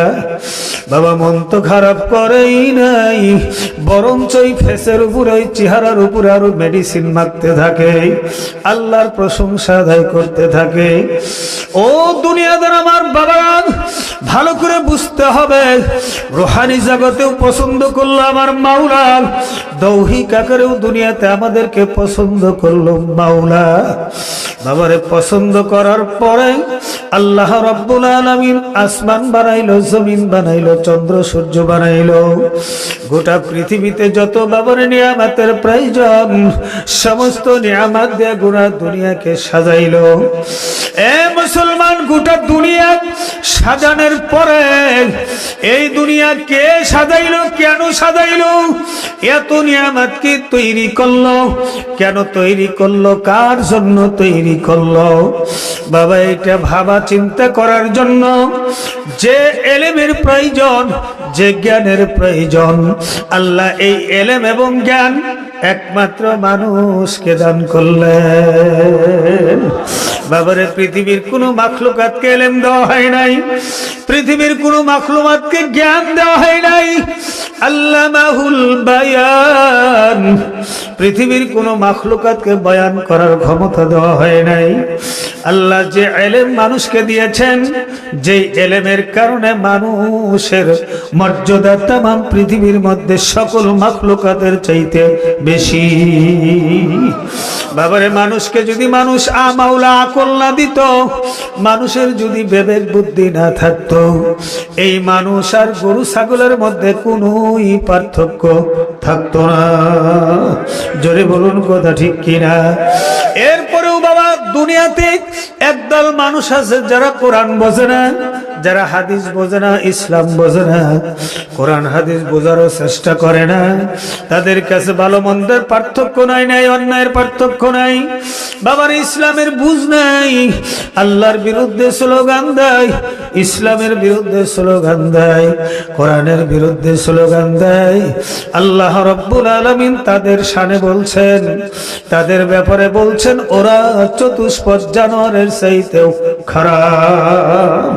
বাবা মন তো খারাপ করেই নাই বরঞ্চ এই ফেসের উপরে ওই চেহারার উপরে আরো মেডিসিন মাখতে থাকে আল্লাহর প্রশংসা আদায় করতে থাকে ও দুনিয়াদার আমার বাবা ভালো করে বুঝতে হবে রূহানি জগতেও পছন্দ করলো আমার মাওলা দৌহিক আকারেও দুনিয়াতে আমাদেরকে পছন্দ করলো মাওলা বাবারে পছন্দ করার পরে আল্লাহ রাব্বুল আলামিন আসমান বানাইলো জমিন বানাইলো চন্দ্র সূর্য বানাইলো গোটা পৃথিবীতে যত বাবার নিয়ামতের প্রয়োজন সমস্ত নিয়ামত দিয়ে গোটা দুনিয়াকে সাজাইলো এ মুসলমান গোটা দুনিয়া সাজানোর পরে এই দুনিয়া কে সাজাইলো কেন সাজাইলো এত নিয়ামত কি তৈরি করলো কেন তৈরি করলো কার জন্য তৈরি করলো বাবা এটা ভাবা চিন্তা করার জন্য যে এলেমের প্রয়োজন যে জ্ঞানের প্রয়োজন আল্লাহ এই এলেম এবং জ্ঞান একমাত্র মানুষকে দান করলেন বাবারে পৃথিবীর কোনো মাখলুকাতকে এলেম দেওয়া হয় নাই পৃথিবীর কোনো মাখলুকাতকে জ্ঞান দেওয়া হয় নাই আল্লামাহুল বায়ান পৃথিবীর কোনো মাখলুকাতকে বয়ান করার ক্ষমতা দেওয়া হয় নাই আল্লাহ যে এলেম মানুষকে দিয়েছেন যে এলেমের কারণে মানুষের মর্যাদা तमाम পৃথিবীর মধ্যে সকল মাখলুকাতের চাইতে বেশি বাবারে মানুষকে যদি মানুষ মাওলা আকল না দিত মানুষের যদি বিবেক বুদ্ধি না থাকতো এই মানুষ আর গরু ছাগলের মধ্যে কোনোই পার্থক্য থাকতো না জোরে বলুন কথা ঠিক কিনা এরপরেও বাবা দুনিয়াতে একদল মানুষ আছে যারা কোরআন বোঝে না যারা হাদিস বোঝে না, ইসলাম বোঝে না, কোরআন হাদিস বোঝারও চেষ্টা করে না, তাদের কাছে ভালো মন্দের পার্থক্য নাই, অন্যায়ের পার্থক্য নাই। বাবার ইসলামের বুঝ নাই, আল্লাহর বিরুদ্ধে স্লোগান দেয়, ইসলামের বিরুদ্ধে স্লোগান দেয়, কোরআনের বিরুদ্ধে স্লোগান দেয়। আল্লাহ রাব্বুল আলামিন তাদের শানে বলছেন, তাদের ব্যাপারে বলছেন, ওরা চতুষ্পদ জানোয়ারের চাইতেও খারাপ।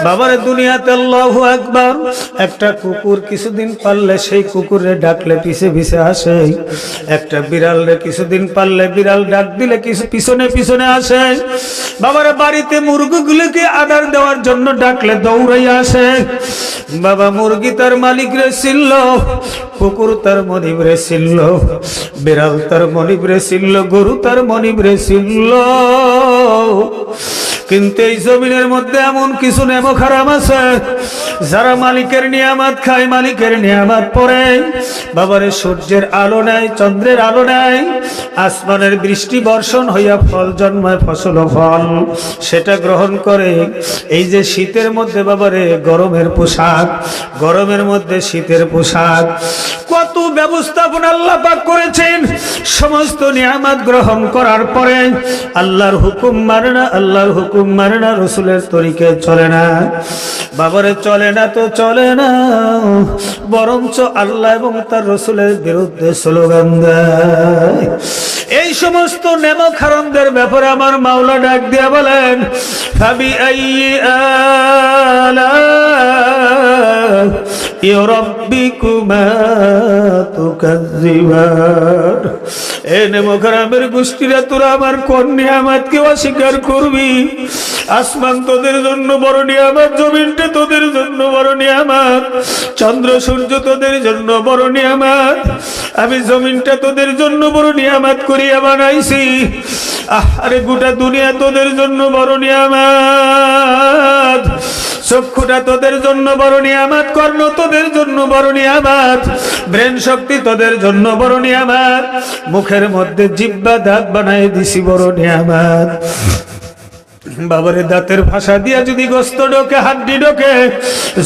বাবার দুনিয়াতে আল্লাহু আকবার, একটা কুকুর কিছুদিন পাললে সেই কুকুরে ডাকলে পিছে পিছে আসে, একটা বিড়ালরে কিছুদিন পাললে বিড়াল ডাক দিলে কিছু পিছনে পিছনে আসে। বাবার বাড়িতে মুরগিগুলোকে আদার দেওয়ার জন্য ডাকলে দৌড়াই আসে। বাবা মুরগি তার মালিক রে চিনল, কুকুর তার মনিব রে চিনল, বিড়াল তার মনিব রে চিনল, গরু তার মনিব রে চিনল। কিন্তু এই জমিনের মধ্যে এমন কিছু নেমো খারাপ আছে, যারা মালিকের নিয়ামত খায়, মালিকের নিয়ামত পড়ে, বাবারে সূর্যের আলো নাই, চন্দ্রের আলো নাই, আসমানের বৃষ্টি বর্ষণ হইয়া ফল জন্মায়, ফসল ফল সেটা গ্রহণ করে। এই যে শীতের মধ্যে বাবারে গরমের পোশাক, গরমের মধ্যে শীতের পোশাক, কত ব্যবস্থাপনা আল্লাহ পাক করেছেন। সমস্ত নিয়ামত গ্রহণ করার পরে আল্লাহর হুকুম মানে না, আল্লাহর হুকুম মানে না, রসুলের তরিকায় চলে না। বাবারে চলে না তো চলে না, বরঞ্চ আল্লাহ এবং তার রসুলের বিরুদ্ধে স্লোগান দেয়। এই সমস্ত নেমক হারামদের ব্যাপারে আমার মাওলা ডাক দিয়া বলেন, ফাবি আইয়ি আলা'i রাব্বিকুমা তুকাজ্জিবান। এ নেমক হারামের গোষ্ঠীরা, তোরা আমার কোন নিয়ামতকে অস্বীকার করবি? আসমান তোদের জন্য বড় নিয়ামত, জমিনটা তোদের জন্য বড় নিয়ামত, চন্দ্র সূর্য তোদের জন্য বড় নিয়ামত, আমি জমিনটা তোদের জন্য বড় নিয়ামত করিয়া বানাইছি। আরে গোটা দুনিয়া তোদের জন্য বড় নিয়ামত, চক্ষুটা তোদের জন্য বড় নিয়ামত, কর্ণ তোদের জন্য বড় নিয়ামত, ব্রেন শক্তি তোদের জন্য বড় নিয়ামত, মুখের মধ্যে জিহ্বা দাঁত বানাই দিছি বড় নিয়ামত। বাবারে দাঁতের ভাষা দিয়া যদি গোস্ত ঢোকে, হাড্ডি ঢোকে,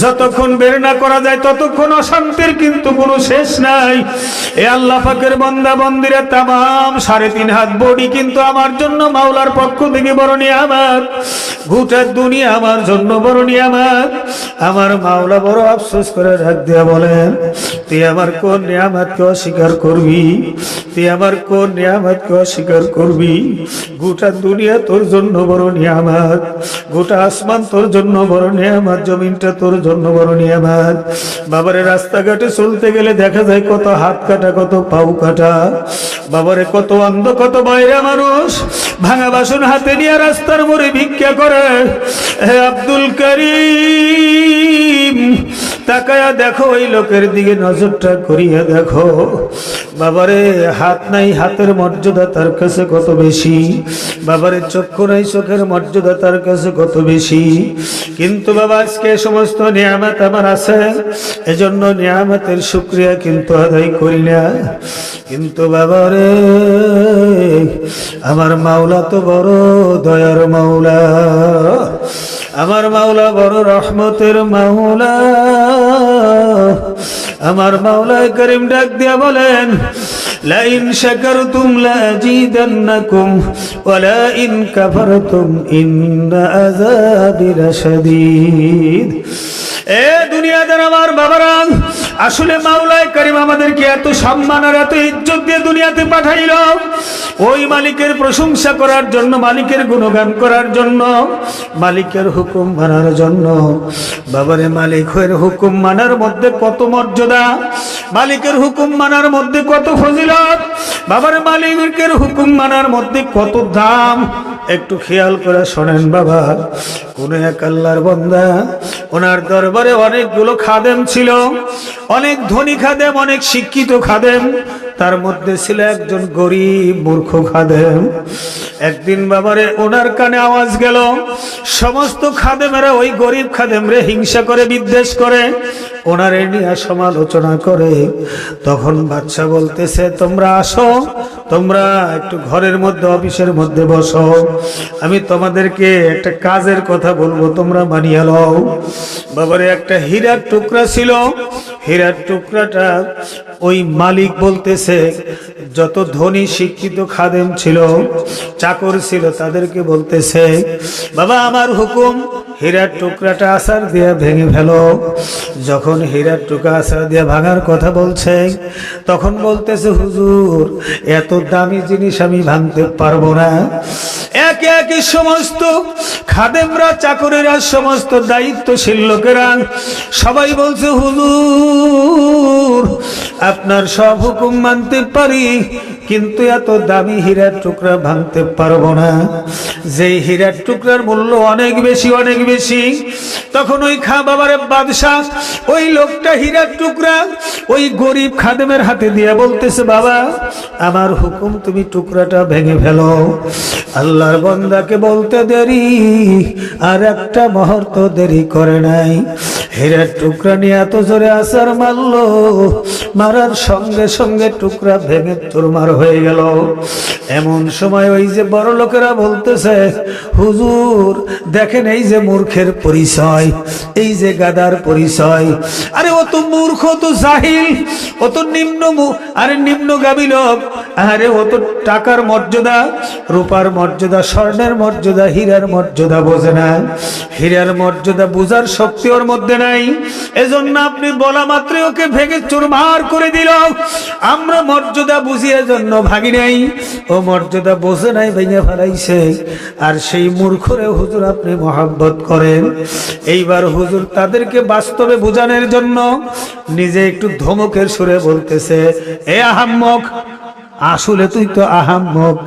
যতক্ষণ বের না করা যায় ততক্ষণ অশান্তির কিন্তু কোনো শেষ নাই। এ আল্লাহ পাকের বান্দা বান্দিরা, তামাম 3.5 হাত বডি কিন্তু আমার জন্য মাওলার পক্ষ থেকে বড় নিয়ামত, গোটা দুনিয়া আমার জন্য বড় নিয়ামত। আমার মাওলা বড় আফসোস করে ডাক দিয়া বলেন, তুই আমার কোন নিয়ামতকে অস্বীকার করবি? তুই আমার কোন নিয়ামতকে অস্বীকার করবি? গোটা দুনিয়া তোর জন্য বড় নিয়ামত, গোটা আসমান তোর জন্য বড় নিয়ামত, জমিনটা তোর জন্য বড় নিয়ামত। বাবারে রাস্তাঘাটে চলতে গেলে দেখা যায় কত হাত কাটা, কত পাও কাটা, বাবারে কত অন্ধ, কত বাইরে মানুষ ভাঙা বাসন হাতে নিয়ে রাস্তার মোড়ে ভিক্ষা করে। হে আব্দুল করিম, তাকায়া দেখো ওই লোকের দিকে, নজরটা করিয়া দেখো। বাবারে হাত নাই, হাতের মর্যাদা তার কাছে কত বেশি। বাবারে চক্ষু নাই, চোখের মর্যাদা তার কাছে কত বেশি। কিন্তু বাবা আজকে সমস্ত নিয়ামত আমার আছে, এজন্য নিয়ামতের শুকরিয়া কিন্তু আদায় করি না। কিন্তু বাবারে আমার মাওলা তো বড় দয়ার মাওলা, আমার মাওলা বড় রহমতের মাওলা। আমার মাওলা করিম ডাক দিয়া বলেন, লাইন শাকারতুম লাজিদান্নাকুম ওয়া লাইন কাফারতুম ইন্না আযাবি লাশাদীদ। এ দুনিয়াদার আমার বাবারা, আসলে মাওলায়ে কারীম আমাদেরকে এত সম্মান আর এত ইজ্জত দিয়ে দুনিয়াতে পাঠাইল ওই মালিকের প্রশংসা করার জন্য, মালিকের গুণগান করার জন্য, মালিকের হুকুম মানার জন্য। বাবারে মালিকের হুকুম মানার মধ্যে কত মর্যাদা, মালিকের হুকুম মানার মধ্যে কত ফজিলত, বাবারে মালিকের হুকুম মানার মধ্যে কত দাম। একটু খেয়াল করে শোনেন বাবা, কোন এক আল্লাহর বান্দা, ওনার দরবারে অনেকগুলো খাদেম ছিল, অনেক ধনী খাদেম, অনেক শিক্ষিত খাদেম, তার মধ্যে ছিল একজন গরিব মূর্খ খাদেম। একদিন বাবারে ওনার কানে আওয়াজ গেল, সমস্ত খাদেমেরা ওই গরিব খাদেমরে হিংসা করে, বিদ্বেষ করে, ওনারে নিয়ে সমালোচনা করে। তখন বাদশা বলতেছে, তোমরা আসো, তোমরা একটু ঘরের মধ্যে অফিসের মধ্যে বসো, আমি তোমাদেরকে একটা কাজের কথা বলবো, তোমরা মানিয়ে লও। বাবারে একটা হীরার টুকরা ছিল, হীরার টুকরাটা ওই মালিক বলতেছে, যত ধনী শিক্ষিত খাদেম ছিল, চাকর ছিল, তাদেরকে বলতেছে, বাবা আমার হুকুম, হীরার টুকরাটা আছার দিয়ে ভেঙে ফেলো। যখন হীরার টুকরা আছার দিয়ে ভাঙার কথা বলছে, তখন বলতেছে, হুজুর এত দামি জিনিস আমি ভাঙতে পারবো না। একে একে সমস্ত খাদেমরা, চাকরেরা, সমস্ত দায়িত্বশীল লোকেরা সবাই বলছে, হুজুর আপনার সব হুকুম মানতে পারি, কিন্তু এত দামি হীরার টুকরা ভাঙতে পারবো না। যেই হীরার টুকরার মূল্য অনেক বেশি, অনেক বেশি। তখন ওই বাবারে বাদশাহ ওই লোকটা হীরার টুকরা ওই গরিব খাদেমের হাতে দিয়ে বলতেছে, বাবা আমার হুকুম, তুমি টুকরাটা ভেঙে ফেলো। আল্লাহর বান্দাকে বলতে দেরি আর একটা মুহূর্ত দেরি করে নাই। হীরার টুকরা নিয়ে এত জোরে আছাড় মারলো, মারার সঙ্গে সঙ্গে টুকরা ভেঙে চুরমার হয়ে গেল। এমন সময় ওই যে বড় লোকেরা বলতেছে, হুজুর দেখেন এই যে মূর্খের পরিচয়, এই যে গাদার পরিচয়। আরে ও তো মূর্খ, তো জাহিল, ও তো নিম্নগামী লোক। আরে ও তো টাকার মর্যাদা, রূপার মর্যাদা, স্বর্ণের মর্যাদা, হীরার মর্যাদা বোঝে না। হীরার মর্যাদা বুঝার শক্তি ওর মধ্যে নাই। এজন্য আপনি বলা মাত্র ওকে ভেঙে চুরমার করে দিল। আমরা মর্যাদা বুঝিয়ে জন্য ভাগি নাই, ও মর্যাদা বোঝে নাই, ভেঙে ফেলাইছে। আর সেই মূর্খরে হুজুর আপনি মহব্বত করেন। এইবার হুজুর তাদেরকে বাস্তবে বোঝানোর জন্য নিজে একটু ধমকের সুরে বলতেছে, এ আহাম্মক, আসলে তুই তো আহাম্মক,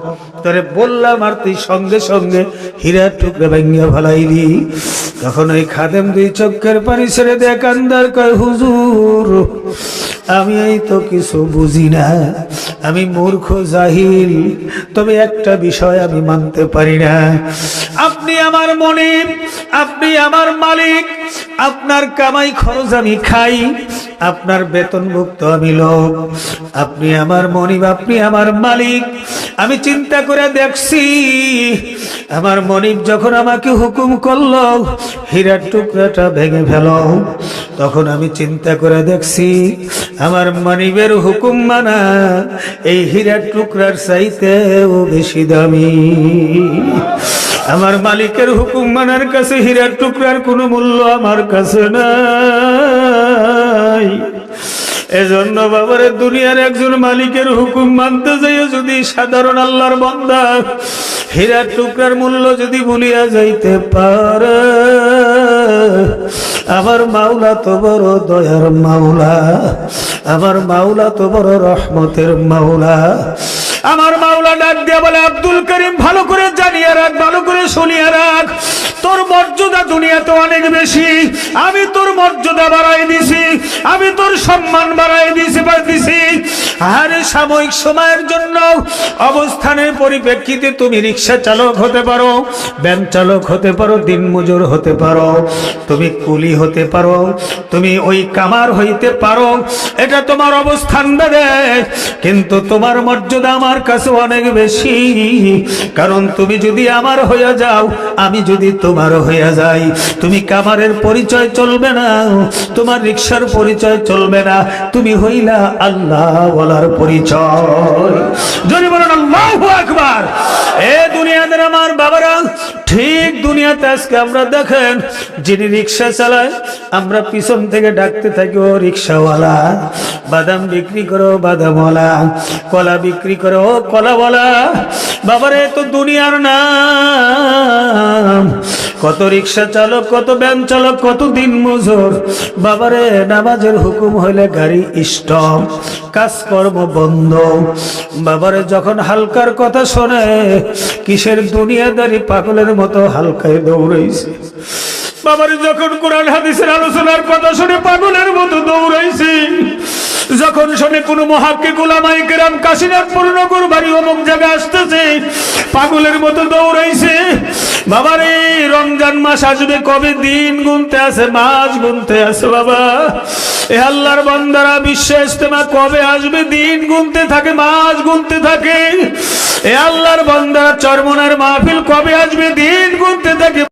তোরে বললাম আর তুই সঙ্গে সঙ্গে হীরার টুকরা ভেঙে ফেলাইলি। তখন ওই খাদেম দুই চোখের পানি ছেড়ে দেয়, কান্দার কয়, হুজুর আমি এই তো কিছু বুঝি না, আমি মূর্খ জাহিল, তবে একটা বিষয় আমি মানতে পারি না, আপনি আমার মনিব, আপনি আমার মালিক, আপনার কামাই খরচ আমি খাই, আপনার বেতনভুক্ত আমি লোক, আপনি আমার মনিব, আপনি আমার মালিক। আমি চিন্তা করে দেখছি, আমার মনিব যখন আমাকে হুকুম করলো হীরার টুকরাটা ভেঙে ফেলো, তখন আমি চিন্তা করে দেখছি আমার মনিবের হুকুম মানা এই হীরার টুকরার চাইতেও বেশি দামি। আমার মালিকের হুকুম মানার কাছে হীরার টুকরার কোনো মূল্য আমার কাছে নাই। এজন্য বাবারে দুনিয়ার একজন মালিকের হুকুম মানতে যাইয়ে যদি সাধারণ আল্লাহর বান্দা হীরার টুকরার মূল্য যদি ভুলিয়া যাইতে পারে, আমার মাওলা তো বড় দয়ার মাওলা, আমার মাওলা তো বড় রহমতের মাওলা। আমার মাওলা ডাক দিয়া বলে, আব্দুল করিম ভালো করে জানিয়ে রাখ, ভালো করে শুনিয়ে রাখ, তোর মর্যাদা দুনিয়াতে অনেক বেশি, আমি তোর মর্যাদা বাড়াই দিছি, আমি তোর সম্মান বাড়াই দিছি। আরে সাময়িক সময়ের জন্য অবস্থানের পরিপ্রেক্ষিতে তুমি রিক্সা চালক হতে পারো, ভ্যান চালক হতে পারো, দিনমজুর হতে পারো, তুমি কুলি হতে পারো, তুমি ওই কামার হইতে পারো, এটা তোমার অবস্থান বেড়ে, কিন্তু তোমার মর্যাদা আমার কাছে অনেক বেশি। কারণ তুমি যদি আমার হয়ে যাও, আমি যদি তোমার হয়ে যাই, তুমি কামারের পরিচয় চলবে না, তোমার রিক্সার পরিচয় চলবে না, তুমি হইলা আল্লাহ ওয়ালার পরিচয়। যদি বলেন আল্লাহু আকবার। এ দুনিয়াতে আমার বাবারা, ঠিক দুনিয়াতে আজকে আমরা দেখেন যিনি রিক্সা চালায়, আমরা পিছন থেকে ডাকতে থাকি, ও রিক্সাওয়ালা, বাদাম বিক্রি করো বাদামওয়ালা, কলা বিক্রি করো ও কলাওয়ালা। বাবারে তো দুনিয়ার নাম, কত রিক্সা চালক, কত ভ্যান চালক, কত দিন মজুর। বাবারে নামাজের হুকুম হইলে গাড়ি স্টপ, কাজকর্ম বন্ধ। বাবারে যখন হালকার কথা শোনে, কিসের দুনিয়াদারি পাগলের মতো হালকায় দৌড়াইছে। বাবারে যখন কোরআন হাদিসের আলোচনার কথা শুনে পাগলের মতো দৌড়াইছি। যখন শুনে কোনো মুহাক্কিক উলামায়ে কেরাম কাশীনাথপুর নগর বাড়ি অমুক জায়গা আসতেছে, পাগলের মতো দৌড়াইছে। বাবারে রমজান মাস আসবে কবে, দিন গুনতে আছে, মাস গুনতে আছে। বাবা এ আল্লাহর বান্দারা বিশ্ব ইজতেমা কবে আসবে, দিন গুনতে থাকে, মাস গুনতে থাকে। এ আল্লাহর বান্দারা চরমনার মাহফিল কবে আসবে, দিন গুনতে থাকে।